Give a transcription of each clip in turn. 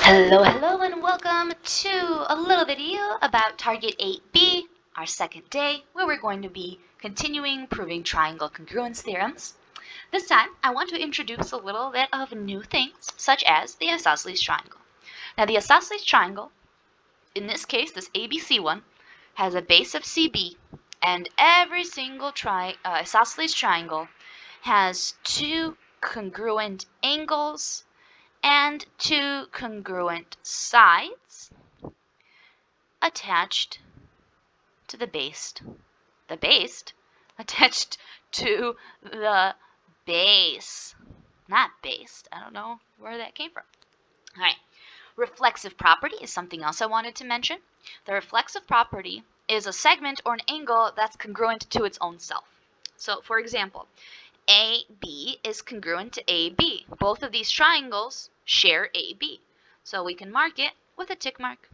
Hello, and welcome to a little video about Target 8B, our second day, where we're going to be continuing proving triangle congruence theorems. This time, I want to introduce a little bit of new things, such as the Isosceles Triangle. Now, the Isosceles Triangle, in this case, this ABC one, has a base of CB, and every single isosceles triangle has two congruent angles and two congruent sides attached to the base. The base attached to the base. Not based. I don't know where that came from. All right. Reflexive property is something else I wanted to mention. The reflexive property is a segment or an angle that's congruent to its own self. So, for example, AB is congruent to AB. Both of these triangles share AB. So we can mark it with a tick mark.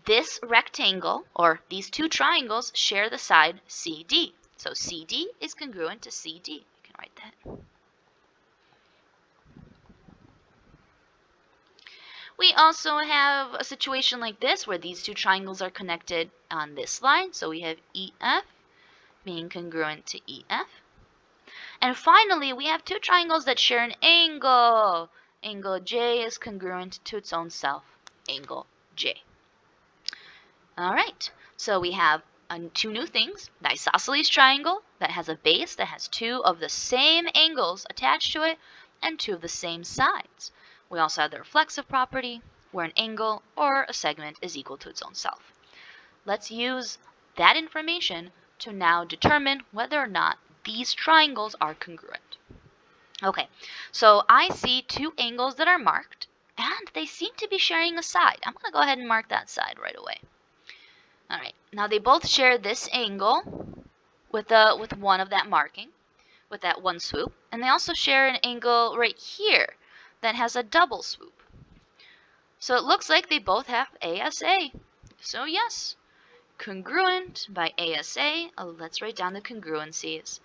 This rectangle, or these two triangles, share the side CD. So CD is congruent to CD. You can write that. We also have a situation like this where these two triangles are connected on this line. So we have EF being congruent to EF. And finally, we have two triangles that share an angle. Angle J is congruent to its own self, angle J. All right, so we have two new things. The isosceles triangle that has a base that has two of the same angles attached to it and two of the same sides. We also have the reflexive property where an angle or a segment is equal to its own self. Let's use that information to now determine whether or not these triangles are congruent. Okay, so I see two angles that are marked, and they seem to be sharing a side. I'm going to go ahead and mark that side right away. All right, now they both share this angle with one of that marking, with that one swoop, and they also share an angle right here that has a double swoop. So it looks like they both have ASA. So yes, congruent by ASA. Let's write down the congruencies.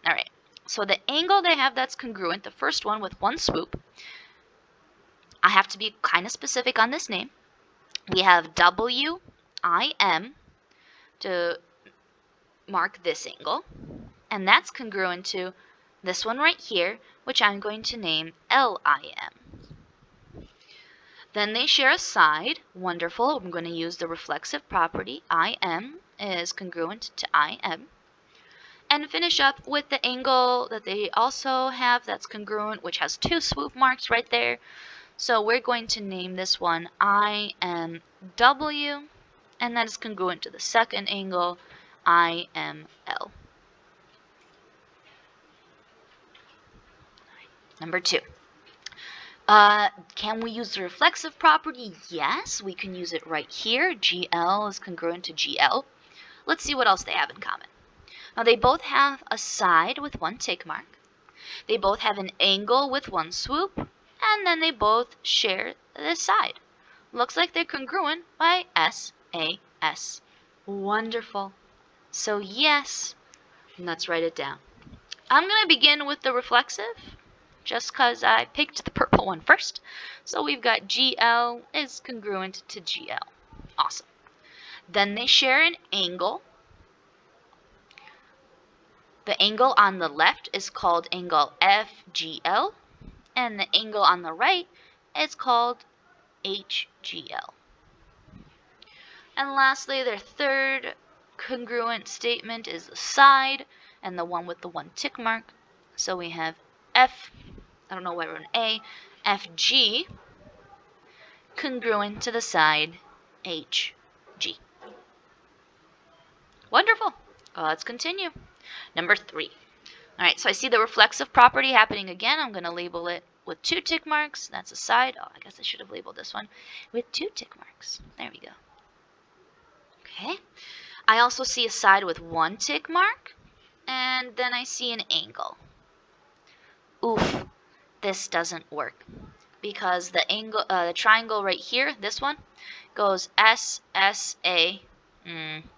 All right, so the angle they have that's congruent, the first one with one swoop, I have to be kind of specific on this name. We have WIM to mark this angle, and that's congruent to this one right here, which I'm going to name LIM. Then they share a side. Wonderful. I'm going to use the reflexive property. IM is congruent to IM. And finish up with the angle that they also have that's congruent, which has two swoop marks right there. So we're going to name this one IMW, and that is congruent to the second angle, IML. Number 2. Can we use the reflexive property? Yes, we can use it right here. GL is congruent to GL. Let's see what else they have in common. Now they both have a side with one tick mark. They both have an angle with one swoop. And then they both share this side. Looks like they're congruent by SAS. Wonderful. So yes, let's write it down. I'm going to begin with the reflexive, just because I picked the purple one first. So we've got GL is congruent to GL. Awesome. Then they share an angle. The angle on the left is called angle FGL, and the angle on the right is called HGL. And lastly, their third congruent statement is the side, and the one with the one tick mark. So we have I don't know why we're an FG, congruent to the side HG. Wonderful. Let's continue. Number 3. All right, so I see the reflexive property happening again. I'm going to label it with 2 tick marks. That's a side. Oh, I guess I should have labeled this one with 2 tick marks. There we go. Okay. I also see a side with 1 tick mark, and then I see an angle. Oof, this doesn't work because the angle, the triangle right here, this one, goes SSA.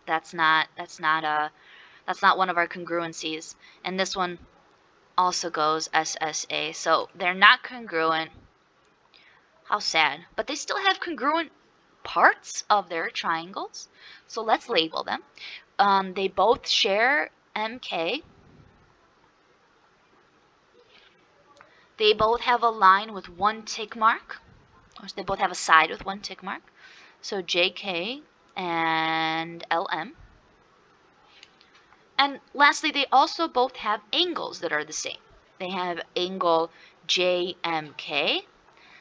That's not one of our congruencies. And this one also goes SSA. So they're not congruent. How sad. But they still have congruent parts of their triangles. So let's label them. They both share MK. They both have a line with one tick mark. Or they both have a side with one tick mark. So JK and LM. And lastly, they also both have angles that are the same. They have angle JMK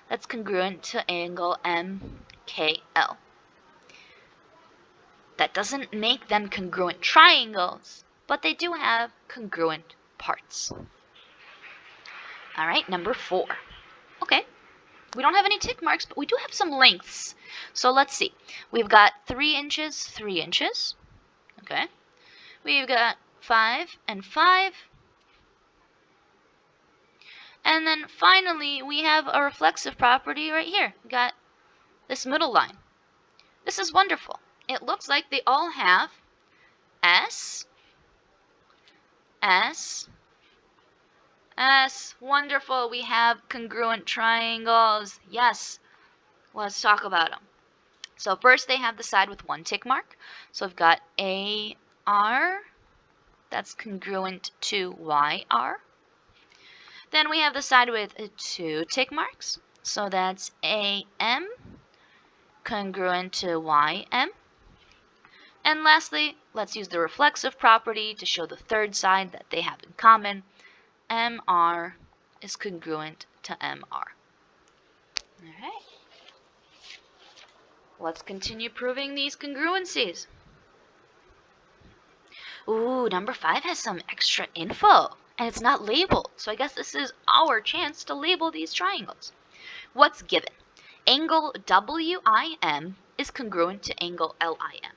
that's congruent to angle MKL. That doesn't make them congruent triangles, but they do have congruent parts. All right, number 4. Okay, we don't have any tick marks, but we do have some lengths. So let's see. We've got 3 inches, 3 inches. Okay. We've got 5 and 5. And then finally, we have a reflexive property right here. We got this middle line. This is wonderful. It looks like they all have S, S, S. Wonderful. We have congruent triangles. Yes. Let's talk about them. So first they have the side with one tick mark. So we've got AR. That's congruent to YR. Then we have the side with 2 tick marks. So that's AM congruent to YM. And lastly, let's use the reflexive property to show the third side that they have in common. MR is congruent to MR. All right. Let's continue proving these congruencies. Ooh, number 5 has some extra info, and it's not labeled. So I guess this is our chance to label these triangles. What's given? Angle WIM is congruent to angle LIM.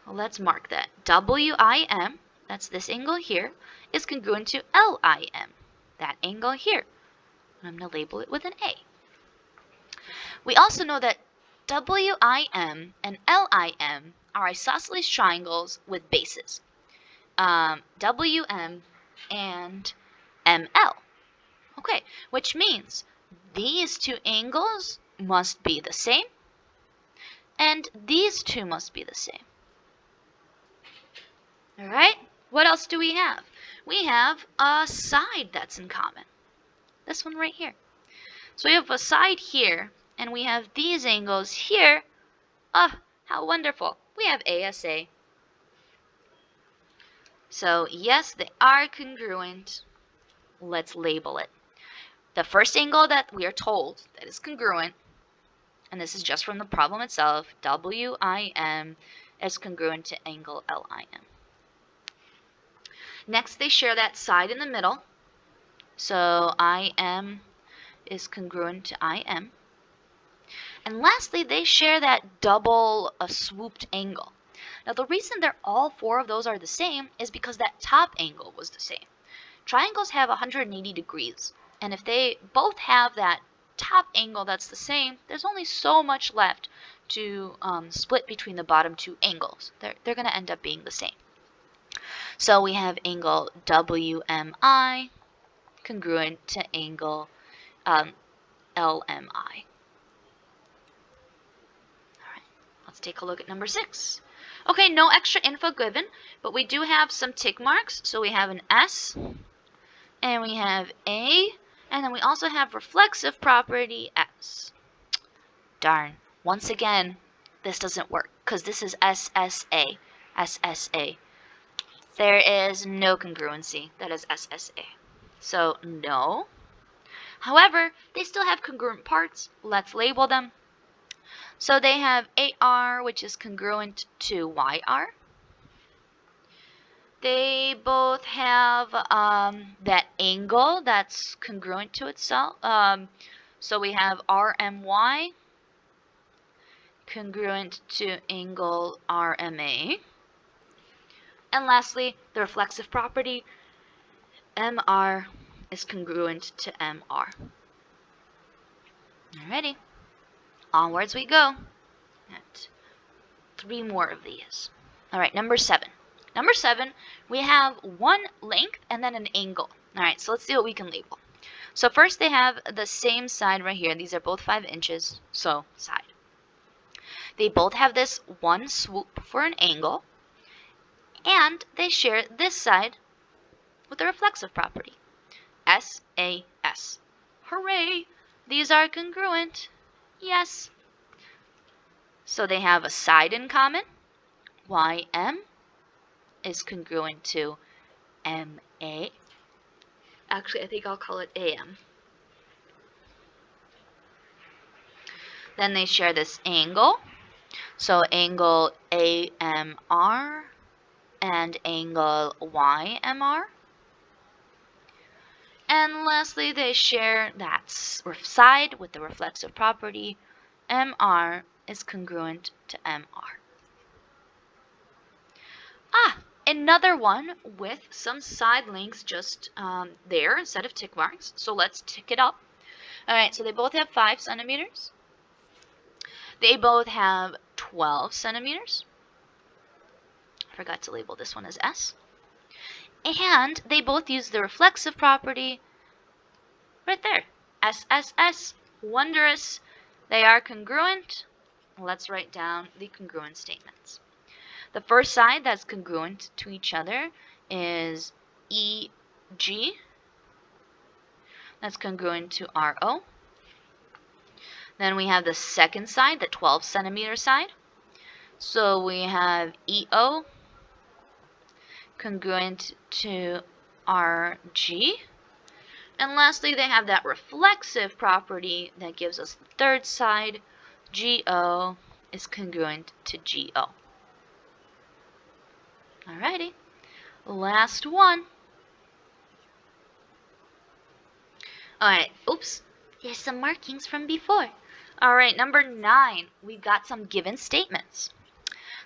Well, let's mark that. WIM, that's this angle here, is congruent to LIM, that angle here. I'm going to label it with an A. We also know that WIM and LIM are isosceles triangles with bases. WM and ML. Okay, which means these two angles must be the same, and these two must be the same. All right, what else do we have? We have a side that's in common. This one right here. So we have a side here, and we have these angles here. Ah, how wonderful. We have ASA. So yes, they are congruent. Let's label it. The first angle that we are told that is congruent, and this is just from the problem itself, WIM is congruent to angle LIM. Next, they share that side in the middle. So IM is congruent to IM. And lastly, they share that double swooped angle. Now, the reason that all 4 of those are the same is because that top angle was the same. Triangles have 180 degrees, and if they both have that top angle that's the same, there's only so much left to split between the bottom 2 angles. They're going to end up being the same. So we have angle WMI congruent to angle LMI. Let's take a look at number 6. Okay, no extra info given, but we do have some tick marks. So we have an S, and we have A, and then we also have reflexive property S. Darn. Once again, this doesn't work, because this is SSA. SSA. There is no congruency. That is SSA. So, no. However, they still have congruent parts. Let's label them. So they have AR, which is congruent to YR. They both have that angle that's congruent to itself. So we have RMY congruent to angle RMA. And lastly, the reflexive property, MR is congruent to MR. Alrighty. Onwards we go. At 3 more of these. Alright, number 7. Number 7, we have one length and then an angle. Alright, so let's see what we can label. So first they have the same side right here. These are both 5 inches, so side. They both have this one swoop for an angle, and they share this side with a reflexive property, SAS. Hooray! These are congruent. Yes. So they have a side in common. YM is congruent to MA. Actually, I think I'll call it AM. Then they share this angle. So angle AMR and angle YMR. And lastly, they share that side with the reflexive property. MR is congruent to MR. Another one with some side lengths just there instead of tick marks. So let's tick it up. All right, so they both have 5 centimeters. They both have 12 centimeters. I forgot to label this one as S. And they both use the reflexive property right there. SSS. Wondrous. They are congruent. Let's write down the congruent statements. The first side that's congruent to each other is EG. That's congruent to RO. Then we have the second side, the 12 centimeter side. So we have EO congruent to RG. And lastly, they have that reflexive property that gives us the third side. GO is congruent to GO. Alrighty, last one. Alright, oops, here's some markings from before. Alright, number 9, we've got some given statements.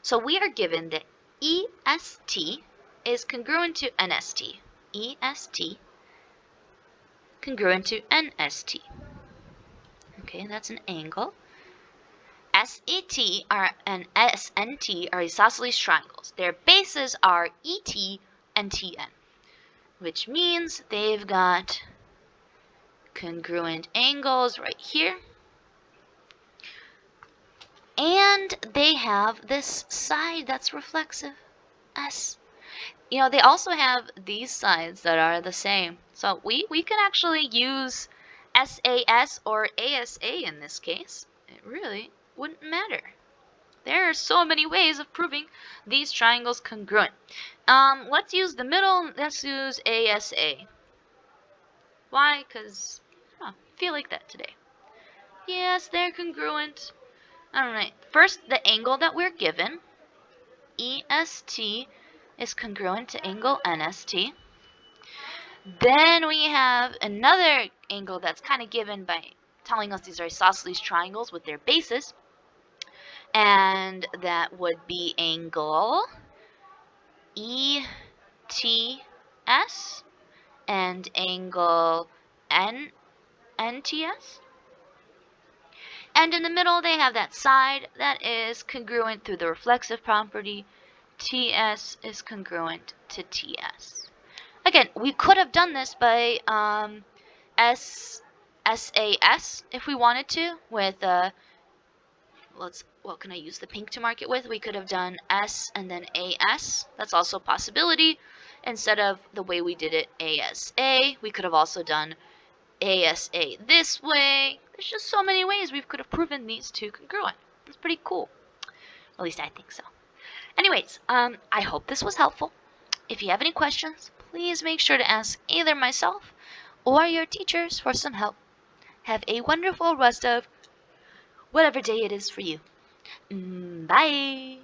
So we are given that EST is congruent to NST. EST congruent to NST. Okay, that's an angle. SET and SNT are isosceles triangles. Their bases are ET and TN, which means they've got congruent angles right here. And they have this side that's reflexive, S. You know, they also have these sides that are the same. So we can actually use SAS or ASA in this case. It really wouldn't matter. There are so many ways of proving these triangles congruent. Let's use the middle. Let's use ASA. Why? Because I feel like that today. Yes, they're congruent. Alright, first the angle that we're given, EST, is congruent to angle NST. Then we have another angle that's kind of given by telling us these are isosceles triangles with their bases. And that would be angle ETS and angle NTS. And in the middle, they have that side that is congruent through the reflexive property. TS is congruent to TS. Again, we could have done this by SAS if we wanted to with what can I use the pink to mark it with? We could have done S and then AS. That's also a possibility. Instead of the way we did it, ASA, we could have also done ASA this way. There's just so many ways we could have proven these two congruent. It's pretty cool. At least I think so. Anyways, I hope this was helpful. If you have any questions, please make sure to ask either myself or your teachers for some help. Have a wonderful rest of whatever day it is for you. Bye!